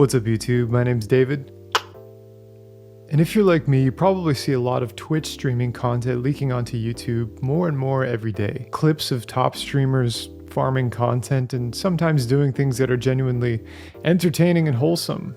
What's up YouTube, my name's David. And if you're like me, you probably see a lot of Twitch streaming content leaking onto YouTube more and more every day. Clips of top streamers farming content and sometimes doing things that are genuinely entertaining and wholesome.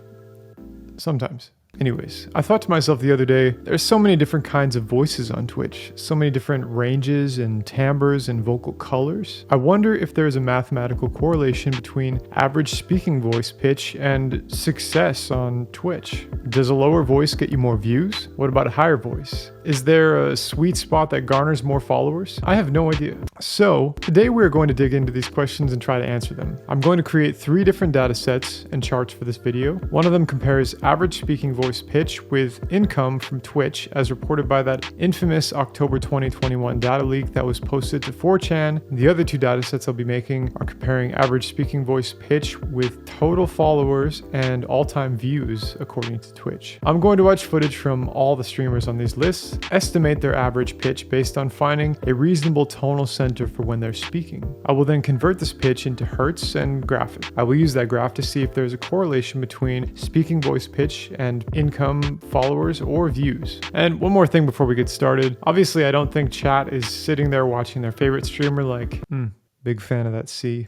Sometimes. Anyways, I thought to myself the other day, there's so many different kinds of voices on Twitch, so many different ranges and timbres and vocal colors. I wonder if there's a mathematical correlation between average speaking voice pitch and success on Twitch. Does a lower voice get you more views? What about a higher voice? Is there a sweet spot that garners more followers? I have no idea. So, today we're going to dig into these questions and try to answer them. I'm going to create 3 different data sets and charts for this video. One of them compares average speaking voice pitch with income from Twitch as reported by that infamous October 2021 data leak that was posted to 4chan. The other 2 data sets I'll be making are comparing average speaking voice pitch with total followers and all-time views according to Twitch. I'm going to watch footage from all the streamers on these lists, estimate their average pitch based on finding a reasonable tonal center for when they're speaking. I will then convert this pitch into hertz and graph it. I will use that graph to see if there's a correlation between speaking voice pitch and income, followers, or views. And one more thing before we get started. Obviously, I don't think chat is sitting there watching their favorite streamer like, big fan of that C3,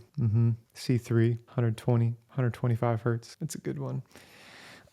120, 125 hertz. It's a good one.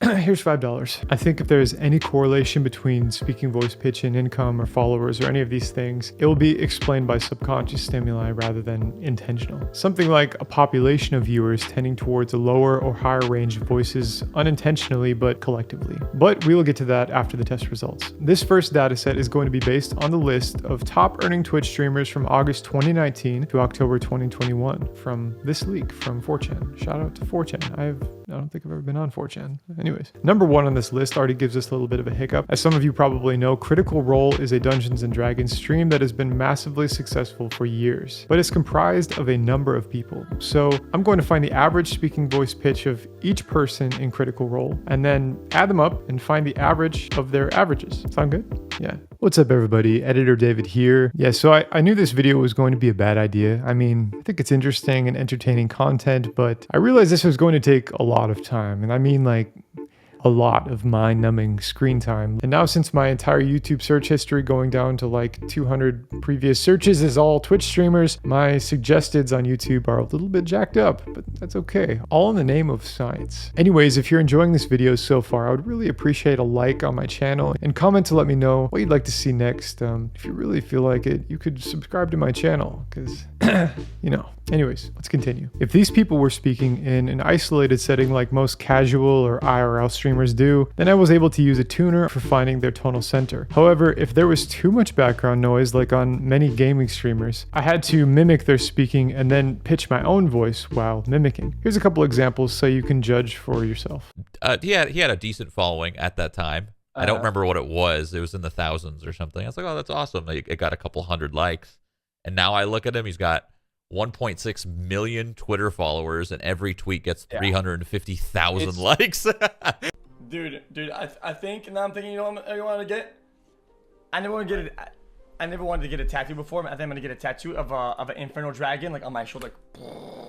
Here's $5. I think if there's any correlation between speaking voice pitch and income or followers or any of these things, it will be explained by subconscious stimuli rather than intentional. Something like a population of viewers tending towards a lower or higher range of voices unintentionally but collectively. But we will get to that after the test results. This first data set is going to be based on the list of top earning Twitch streamers from August 2019 to October 2021 from this leak from 4chan. Shout out to 4chan. I don't think I've ever been on 4chan. Anyways, number 1 on this list already gives us a little bit of a hiccup. As some of you probably know, Critical Role is a Dungeons & Dragons stream that has been massively successful for years, but it's comprised of a number of people. So I'm going to find the average speaking voice pitch of each person in Critical Role and then add them up and find the average of their averages. Sound good? Yeah. What's up everybody, Editor David here. Yeah, so I knew this video was going to be a bad idea. I mean, I think it's interesting and entertaining content, but I realized this was going to take a lot of time. And I mean like a lot of mind-numbing screen time. And now since my entire YouTube search history going down to like 200 previous searches is all Twitch streamers, my suggesteds on YouTube are a little bit jacked up, but that's okay. All in the name of science. Anyways, if you're enjoying this video so far, I would really appreciate a like on my channel and comment to let me know what you'd like to see next. If you really feel like it, you could subscribe to my channel because, you know. Anyways, let's continue. If these people were speaking in an isolated setting like most casual or IRL streamers do, then I was able to use a tuner for finding their tonal center. However, if there was too much background noise like on many gaming streamers, I had to mimic their speaking and then pitch my own voice while mimicking. Here's a couple examples so you can judge for yourself. He had a decent following at that time. I don't remember what it was. It was in the thousands or something. I was like, oh, that's awesome. It got a couple hundred likes. And now I look at him, he's got 1.6 million Twitter followers, and every tweet gets 350,000 likes. dude, I think now I'm thinking, you know what I want to get? I never wanted to get a tattoo before. I think I'm gonna get a tattoo of an infernal dragon, like on my shoulder,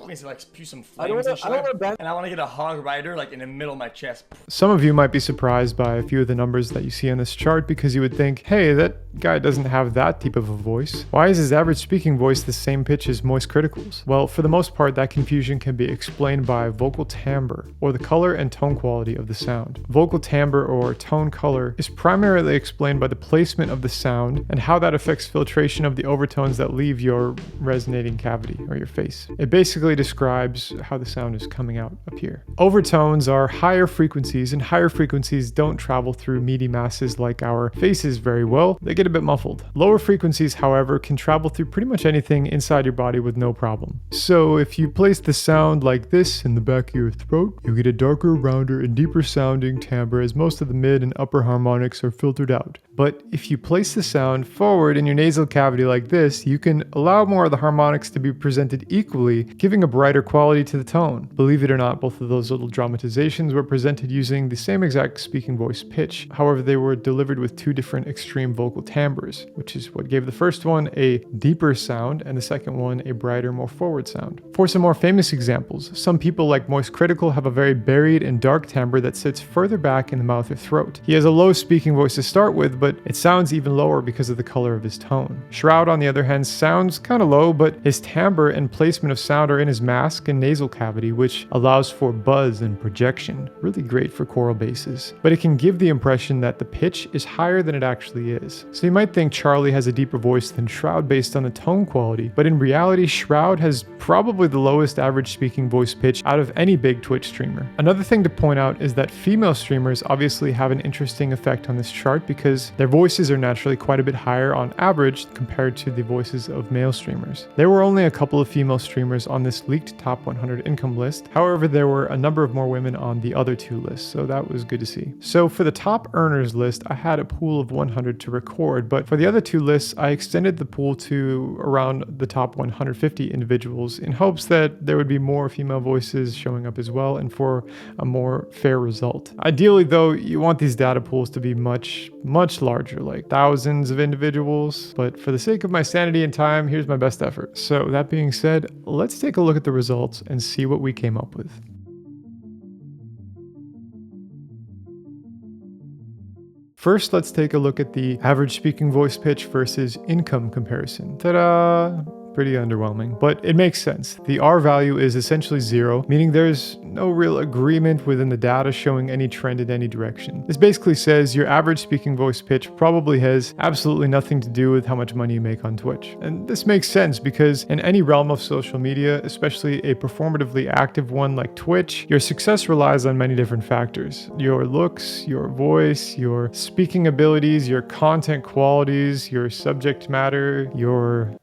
like spew some flames and shit. And I want to get a hog rider, like in the middle of my chest. Some of you might be surprised by a few of the numbers that you see on this chart because you would think, hey, that guy doesn't have that deep of a voice. Why is his average speaking voice the same pitch as Moist Critical's? Well, for the most part, that confusion can be explained by vocal timbre, or the color and tone quality of the sound. Vocal timbre or tone color is primarily explained by the placement of the sound and how that affects filtration of the overtones that leave your resonating cavity or your face. It basically describes how the sound is coming out up here. Overtones are higher frequencies, and higher frequencies don't travel through meaty masses like our faces very well. They get a bit muffled. Lower frequencies, however, can travel through pretty much anything inside your body with no problem. So if you place the sound like this in the back of your throat, you get a darker, rounder, and deeper sounding timbre as most of the mid and upper harmonics are filtered out. But if you place the sound forward forward in your nasal cavity like this, you can allow more of the harmonics to be presented equally, giving a brighter quality to the tone. Believe it or not, both of those little dramatizations were presented using the same exact speaking voice pitch. However, they were delivered with two different extreme vocal timbres, which is what gave the first one a deeper sound and the second one a brighter, more forward sound. For some more famous examples, some people like Moist Critical have a very buried and dark timbre that sits further back in the mouth or throat. He has a low speaking voice to start with, but it sounds even lower because of the color of his tone. Shroud, on the other hand, sounds kind of low, but his timbre and placement of sound are in his mask and nasal cavity, which allows for buzz and projection. Really great for choral basses. But it can give the impression that the pitch is higher than it actually is. So you might think Charlie has a deeper voice than Shroud based on the tone quality, but in reality, Shroud has probably the lowest average speaking voice pitch out of any big Twitch streamer. Another thing to point out is that female streamers obviously have an interesting effect on this chart because their voices are naturally quite a bit higher on average compared to the voices of male streamers. There were only a couple of female streamers on this leaked top 100 income list. However, there were a number of more women on the other two lists, so that was good to see. So for the top earners list, I had a pool of 100 to record, but for the other two lists, I extended the pool to around the top 150 individuals in hopes that there would be more female voices showing up as well and for a more fair result. Ideally though, you want these data pools to be much larger, like thousands of individuals, but for the sake of my sanity and time, here's my best effort. So that being said, let's take a look at the results and see what we came up with. First, let's take a look at the average speaking voice pitch versus income comparison. Ta-da! Pretty underwhelming, but it makes sense. The R value is essentially 0, meaning there's no real agreement within the data showing any trend in any direction. This basically says your average speaking voice pitch probably has absolutely nothing to do with how much money you make on Twitch. And this makes sense because in any realm of social media, especially a performatively active one like Twitch, your success relies on many different factors. Your looks, your voice, your speaking abilities, your content qualities, your subject matter, your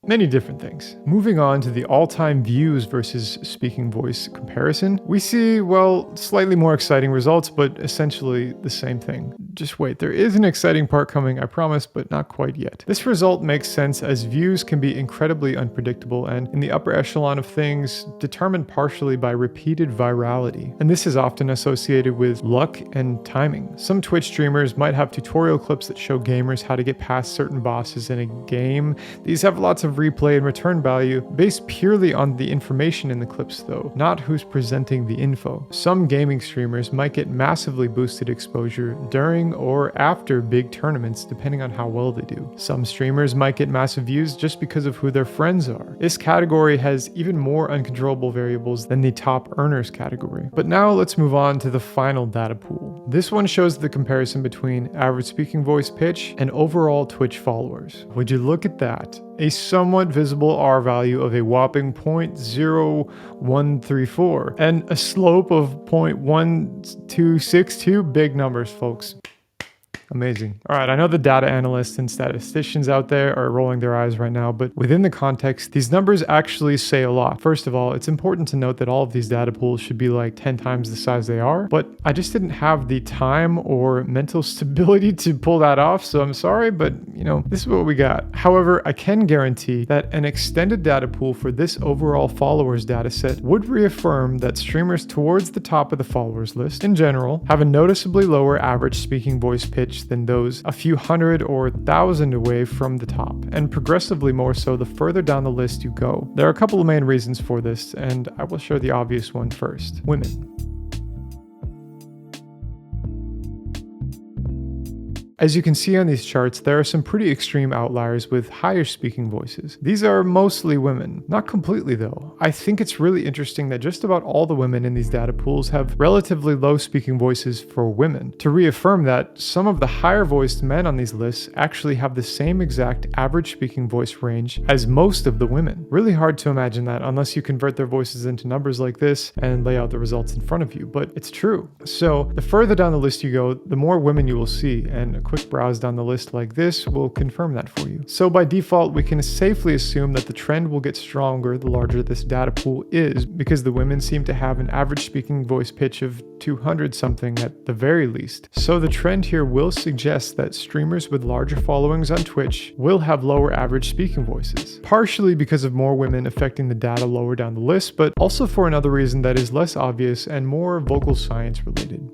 many different things. Moving on to the all-time views versus speaking voice comparison, we see, well, slightly more exciting results, but essentially the same thing. Just wait, there is an exciting part coming, I promise, but not quite yet. This result makes sense as views can be incredibly unpredictable and in the upper echelon of things determined partially by repeated virality. And this is often associated with luck and timing. Some Twitch streamers might have tutorial clips that show gamers how to get past certain bosses in a game. These have lots of replay and return value based purely on the information in the clips though, not who's presenting the info. Some gaming streamers might get massively boosted exposure during or after big tournaments depending on how well they do. Some streamers might get massive views just because of who their friends are. This category has even more uncontrollable variables than the top earners category. But now let's move on to the final data pool. This one shows the comparison between average speaking voice pitch and overall Twitch followers. Would you look at that? A somewhat visible R value of a whopping 0.0134 and a slope of 0.1262. Big numbers, folks. Amazing. All right, I know the data analysts and statisticians out there are rolling their eyes right now, but within the context, these numbers actually say a lot. First of all, it's important to note that all of these data pools should be like 10 times the size they are, but I just didn't have the time or mental stability to pull that off, so I'm sorry, but this is what we got. However, I can guarantee that an extended data pool for this overall followers data set would reaffirm that streamers towards the top of the followers list in general have a noticeably lower average speaking voice pitch than those a few hundred or thousand away from the top, and progressively more so the further down the list you go. There are a couple of main reasons for this, and I will share the obvious one first. Women. As you can see on these charts, there are some pretty extreme outliers with higher speaking voices. These are mostly women. Not completely though. I think it's really interesting that just about all the women in these data pools have relatively low speaking voices for women. To reaffirm that, some of the higher voiced men on these lists actually have the same exact average speaking voice range as most of the women. Really hard to imagine that unless you convert their voices into numbers like this and lay out the results in front of you, but it's true. So the further down the list you go, the more women you will see, and quick browse down the list like this will confirm that for you. So by default, we can safely assume that the trend will get stronger the larger this data pool is, because the women seem to have an average speaking voice pitch of 200 something at the very least. So the trend here will suggest that streamers with larger followings on Twitch will have lower average speaking voices, partially because of more women affecting the data lower down the list, but also for another reason that is less obvious and more vocal science related.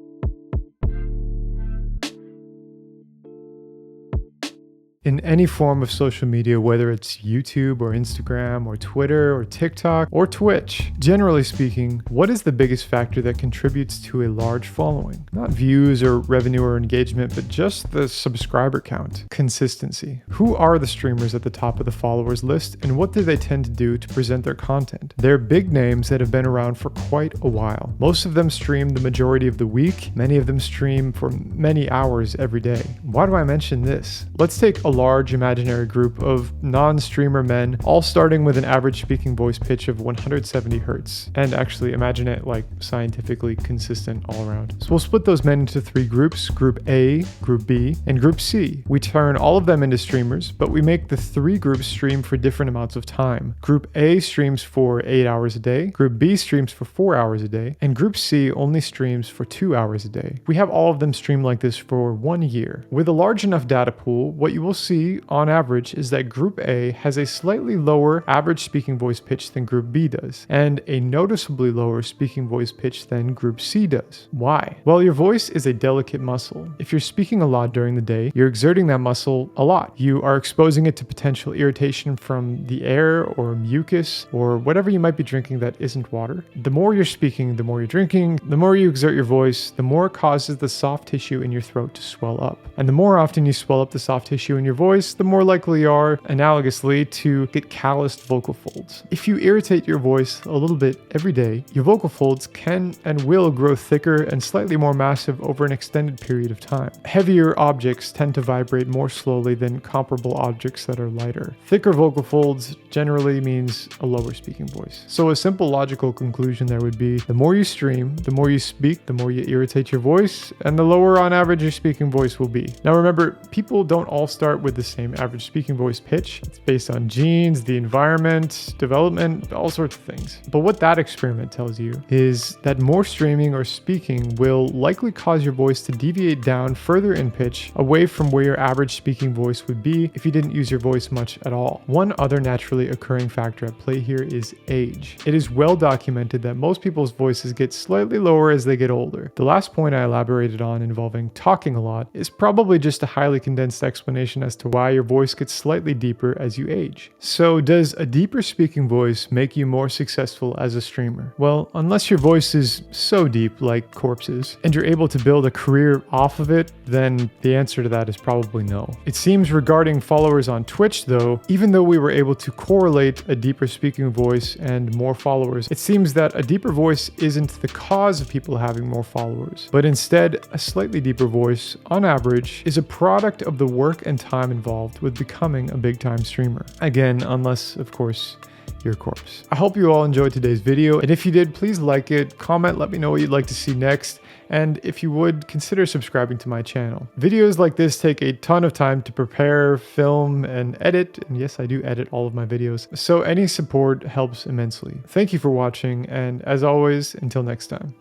In any form of social media, whether it's YouTube or Instagram or Twitter or TikTok or Twitch, generally speaking, what is the biggest factor that contributes to a large following? Not views or revenue or engagement, but just the subscriber count. Consistency. Who are the streamers at the top of the followers list, and what do they tend to do to present their content? They're big names that have been around for quite a while. Most of them stream the majority of the week. Many of them stream for many hours every day. Why do I mention this? Let's take a large imaginary group of non-streamer men, all starting with an average speaking voice pitch of 170 hertz. And actually imagine it like scientifically consistent all around. So we'll split those men into 3 groups, Group A, Group B, and Group C. We turn all of them into streamers, but we make the 3 groups stream for different amounts of time. Group A streams for 8 hours a day, Group B streams for 4 hours a day, and Group C only streams for 2 hours a day. We have all of them stream like this for 1 year. With a large enough data pool, what you will see on average is that Group A has a slightly lower average speaking voice pitch than Group B does, and a noticeably lower speaking voice pitch than Group C does. Why? Well, your voice is a delicate muscle. If you're speaking a lot during the day, you're exerting that muscle a lot. You are exposing it to potential irritation from the air or mucus or whatever you might be drinking that isn't water. The more you're speaking, the more you're drinking, the more you exert your voice, the more it causes the soft tissue in your throat to swell up. And the more often you swell up the soft tissue in your voice, the more likely you are, analogously, to get calloused vocal folds. If you irritate your voice a little bit every day, your vocal folds can and will grow thicker and slightly more massive over an extended period of time. Heavier objects tend to vibrate more slowly than comparable objects that are lighter. Thicker vocal folds generally means a lower speaking voice. So a simple logical conclusion there would be, the more you stream, the more you speak, the more you irritate your voice, and the lower on average your speaking voice will be. Now remember, people don't all start with the same average speaking voice pitch. It's based on genes, the environment, development, all sorts of things. But what that experiment tells you is that more streaming or speaking will likely cause your voice to deviate down further in pitch, away from where your average speaking voice would be if you didn't use your voice much at all. One other naturally occurring factor at play here is age. It is well documented that most people's voices get slightly lower as they get older. The last point I elaborated on, involving talking a lot, is probably just a highly condensed explanation as to why your voice gets slightly deeper as you age. So does a deeper speaking voice make you more successful as a streamer? Well, unless your voice is so deep like Corpse's, and you're able to build a career off of it, then the answer to that is probably no. It seems regarding followers on Twitch though, even though we were able to correlate a deeper speaking voice and more followers, it seems that a deeper voice isn't the cause of people having more followers, but instead a slightly deeper voice, on average, is a product of the work and time involved with becoming a big time streamer. Again, unless of course your Corpse. I hope you all enjoyed today's video, and if you did, please like it, comment, let me know what you'd like to see next, and if you would, consider subscribing to my channel. Videos like this take a ton of time to prepare, film, and edit, and yes, I do edit all of my videos, so any support helps immensely. Thank you for watching, and as always, until next time.